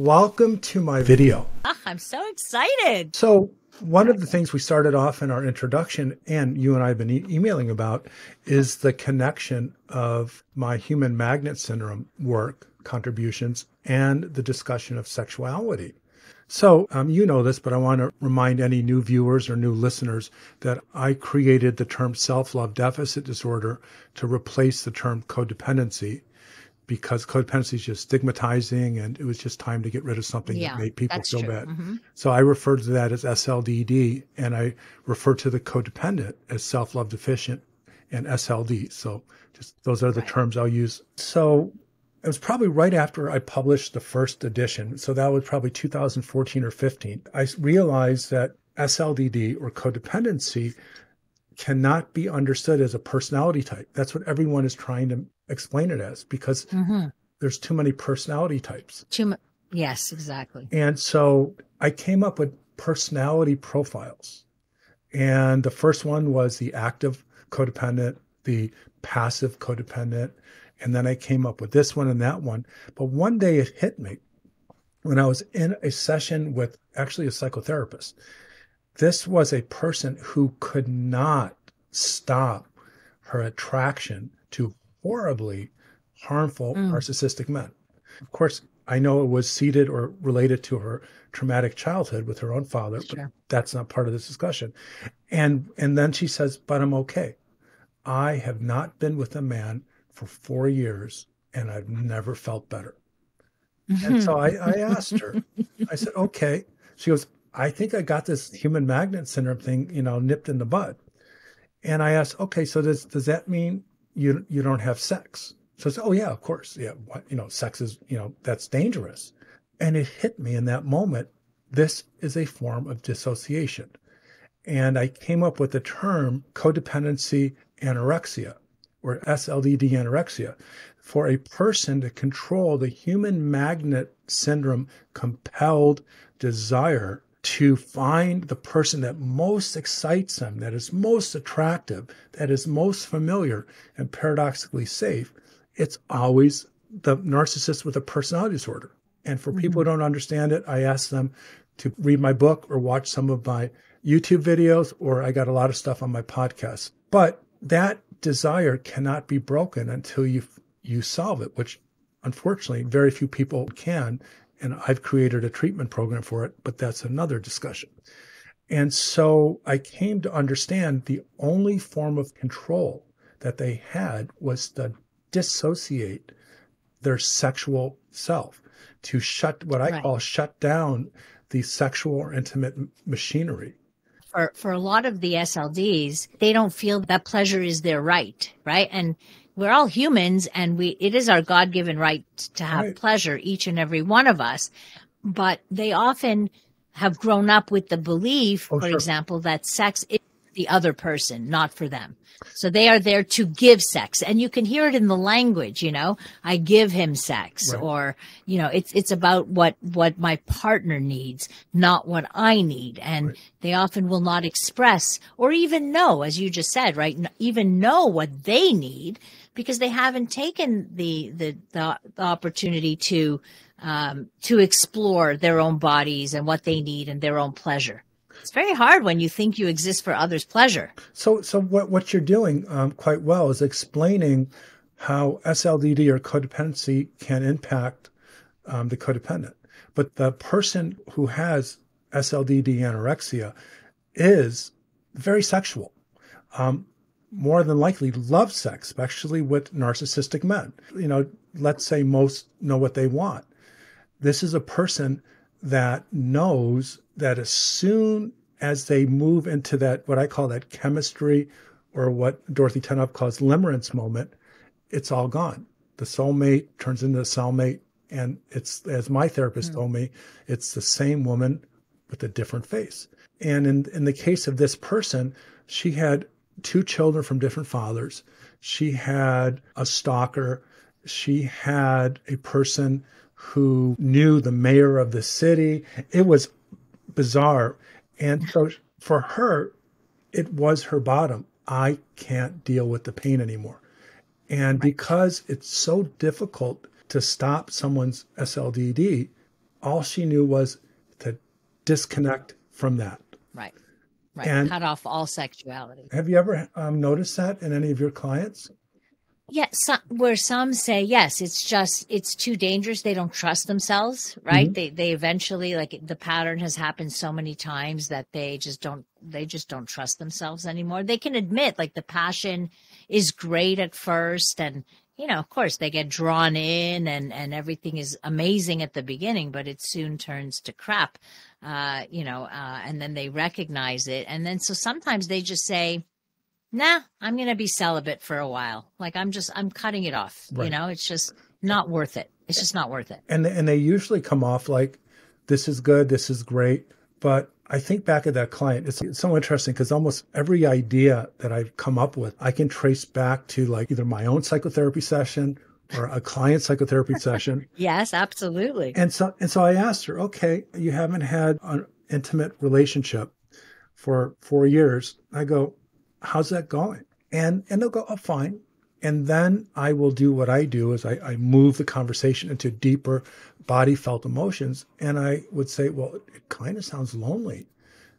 welcome to my video. I'm so excited. So one of the things we started off in our introduction, and you and I have been emailing about, is the connection of my human magnet syndrome work, contributions, and the discussion of sexuality. So you know this, but I want to remind any new viewers or new listeners that I created the term self-love deficit disorder to replace the term codependency, because codependency is just stigmatizing and it was just time to get rid of something that made people feel bad. Mm-hmm. So I refer to that as SLDD, and I refer to the codependent as self-love deficient and SLD. So just those are the terms I'll use. So it was probably right after I published the first edition. So that was probably 2014 or 15. I realized that SLDD or codependency cannot be understood as a personality type. That's what everyone is trying to explain it as, because there's too many personality types. Yes, exactly. And so I came up with personality profiles. And the first one was the active codependent, the passive codependent. And then I came up with this one and that one. But one day it hit me when I was in a session with actually a psychotherapist. This was a person who could not stop her attraction to horribly harmful narcissistic men. Of course, I know it was seated or related to her traumatic childhood with her own father, but that's not part of this discussion. And then she says, but I'm okay. I have not been with a man for 4 years and I've never felt better. And so I asked her, I said, okay. She goes, I think I got this human magnet syndrome thing, nipped in the bud. And I asked, okay, so does that mean you don't have sex? So I said, oh yeah, of course. Yeah. Sex is, that's dangerous. And it hit me in that moment. This is a form of dissociation. And I came up with the term Codependency Anorexia, or SLDD Anorexia, for a person to control the Human-Magnet-Syndrome-compelled desire to find the person that most excites them, that is most attractive, that is most familiar and paradoxically safe. It's always the narcissist with a personality disorder. And for people who don't understand it, I ask them to read my book or watch some of my YouTube videos, or I got a lot of stuff on my podcast. But that desire cannot be broken until you solve it, which unfortunately very few people can. And I've created a treatment program for it, but that's another discussion. And so I came to understand the only form of control that they had was to dissociate their sexual self, to what I call shut down the sexual or intimate machinery. For a lot of the SLDs, they don't feel that pleasure is their right? And we're all humans, and it is our God-given right to have pleasure, each and every one of us. But they often have grown up with the belief, for example, that sex is for the other person, not for them. So they are there to give sex. And you can hear it in the language, I give him sex, or, it's about what my partner needs, not what I need. And they often will not express or even know, as you just said, even know what they need, because they haven't taken the opportunity to explore their own bodies and what they need and their own pleasure. It's very hard when you think you exist for others' pleasure. So what you're doing quite well is explaining how SLDD or codependency can impact the codependent. But the person who has SLDD anorexia is very sexual. More than likely loves sex, especially with narcissistic men. Let's say most know what they want. This is a person that knows that as soon as they move into that, what I call that chemistry, or what Dorothy Tennant calls limerence moment, it's all gone. The soulmate turns into a cellmate. And it's, as my therapist told me, it's the same woman with a different face. And in the case of this person, she had 2 children from different fathers. She had a stalker. She had a person who knew the mayor of the city. It was bizarre. And so for her, it was her bottom. I can't deal with the pain anymore. And because it's so difficult to stop someone's SLDD, all she knew was to disconnect from that. Right. Right. And cut off all sexuality. have you ever noticed that in any of your clients? Yeah, where some say, yes, it's too dangerous. They don't trust themselves, right? They eventually, like, the pattern has happened so many times that they just don't trust themselves anymore. They can admit, like, the passion is great at first, and, of course they get drawn in and everything is amazing at the beginning, but it soon turns to crap, and then they recognize it. And then, so sometimes they just say, nah, I'm going to be celibate for a while. Like, I'm cutting it off. Right. It's just not worth it. It's just not worth it. And they usually come off like, this is good, this is great. But I think back at that client, it's so interesting because almost every idea that I've come up with, I can trace back to, like, either my own psychotherapy session or a client psychotherapy session. Yes, absolutely. And so I asked her, okay, you haven't had an intimate relationship for 4 years. I go, how's that going? And they'll go, oh, fine. And then I will do what I do is I move the conversation into deeper body felt emotions. And I would say, well, it kind of sounds lonely.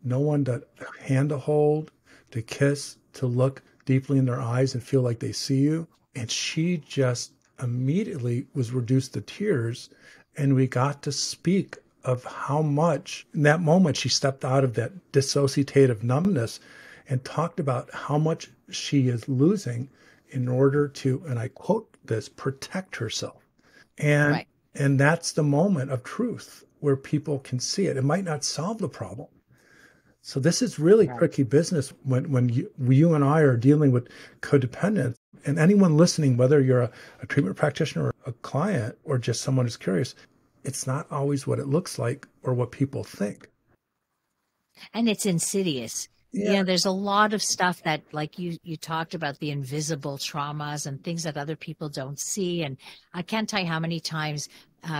No one to hand to hold, to kiss, to look deeply in their eyes and feel like they see you. And she just immediately was reduced to tears. And we got to speak of how much in that moment she stepped out of that dissociative numbness and talked about how much she is losing in order to, and I quote this, protect herself. And right. And that's the moment of truth where people can see it. It might not solve the problem. So this is really tricky business when you and I are dealing with codependence. And anyone listening, whether you're a treatment practitioner or a client or just someone who's curious, it's not always what it looks like or what people think. And it's insidious. Yeah, there's a lot of stuff that, like you talked about, the invisible traumas and things that other people don't see. And I can't tell you how many times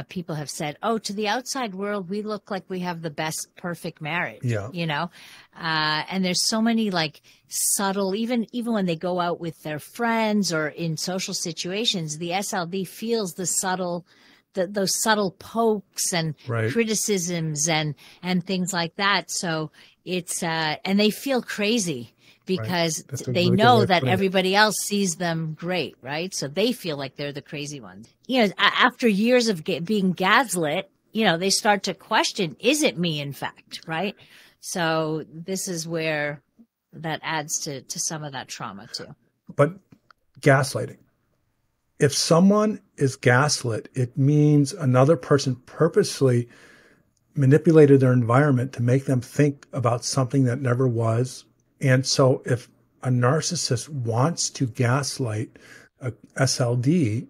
people have said, oh, to the outside world, we look like we have the best perfect marriage, and there's so many, like, subtle, even when they go out with their friends or in social situations, the SLD feels the subtle, those subtle pokes and criticisms and things like that. So it's, and they feel crazy because they know that everybody else sees them great, right? So they feel like they're the crazy ones. After years of being gaslit, they start to question, is it me, in fact, right? So this is where that adds to some of that trauma too. But gaslighting. If someone is gaslit, it means another person purposely manipulated their environment to make them think about something that never was. And so if a narcissist wants to gaslight a SLD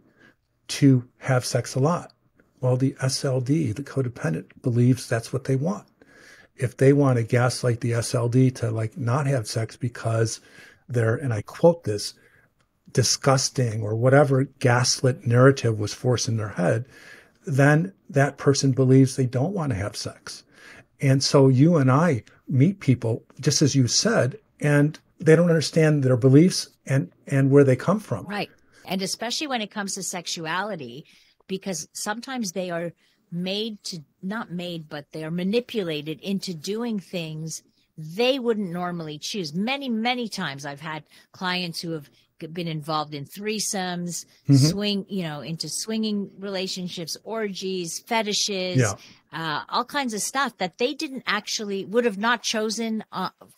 to have sex a lot, well, the SLD, the codependent, believes that's what they want. If they want to gaslight the SLD to, like, not have sex because they're, and I quote this, disgusting or whatever gaslit narrative was forced in their head, then that person believes they don't want to have sex. And so you and I meet people, just as you said, and they don't understand their beliefs and where they come from. Right. And especially when it comes to sexuality, because sometimes they are not made, but they are manipulated into doing things they wouldn't normally choose. Many, many times I've had clients who have been involved in threesomes, into swinging relationships, orgies, fetishes, all kinds of stuff that they would have not chosen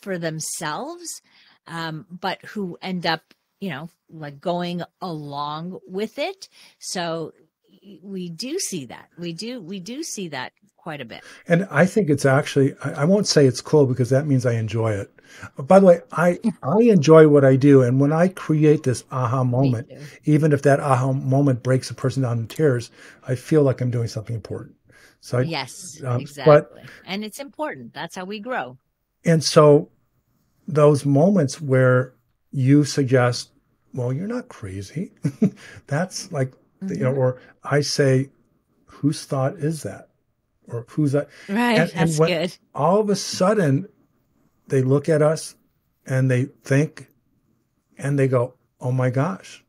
for themselves, but who end up, like, going along with it. So we do see that. We do see that quite a bit. And I think it's actually, I won't say it's cool because that means I enjoy it. By the way, I enjoy what I do. And when I create this aha moment, even if that aha moment breaks a person down in tears, I feel like I'm doing something important. So yes, exactly. And it's important. That's how we grow. And so those moments where you suggest, well, you're not crazy. That's like, or I say, whose thought is that? Or who's that? Right. That's good. All of a sudden, they look at us and they think and they go, oh my gosh.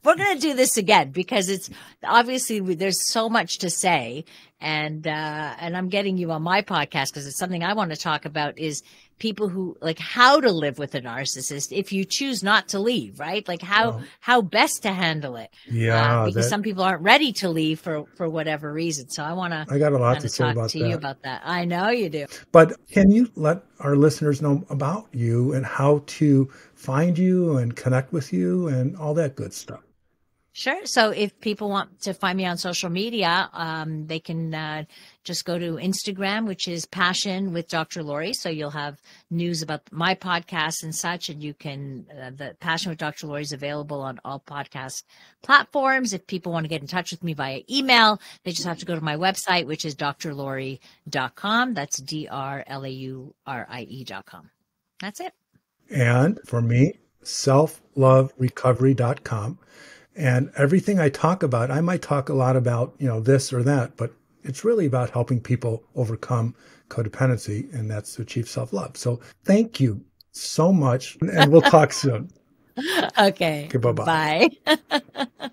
We're going to do this again because it's obviously there's so much to say. And I'm getting you on my podcast because it's something I want to talk about is people who like how to live with a narcissist if you choose not to leave, right? Like how best to handle it. Yeah. Because some people aren't ready to leave for whatever reason. So I got a lot to say talk about to that. you about that. I know you do. But can you let our listeners know about you and how to find you and connect with you and all that good stuff? Sure. So if people want to find me on social media, they can just go to Instagram, which is Passion with Dr. Laurie. So you'll have news about my podcast and such, and you can, the Passion with Dr. Laurie is available on all podcast platforms. If people want to get in touch with me via email, they just have to go to my website, which is drlaurie.com. That's drlaurie.com. That's it. And for me, selfloverecovery.com. And everything I talk about, I might talk a lot about, this or that, but it's really about helping people overcome codependency, and that's to achieve self-love. So thank you so much, and we'll talk soon. Okay. Bye-bye. Bye.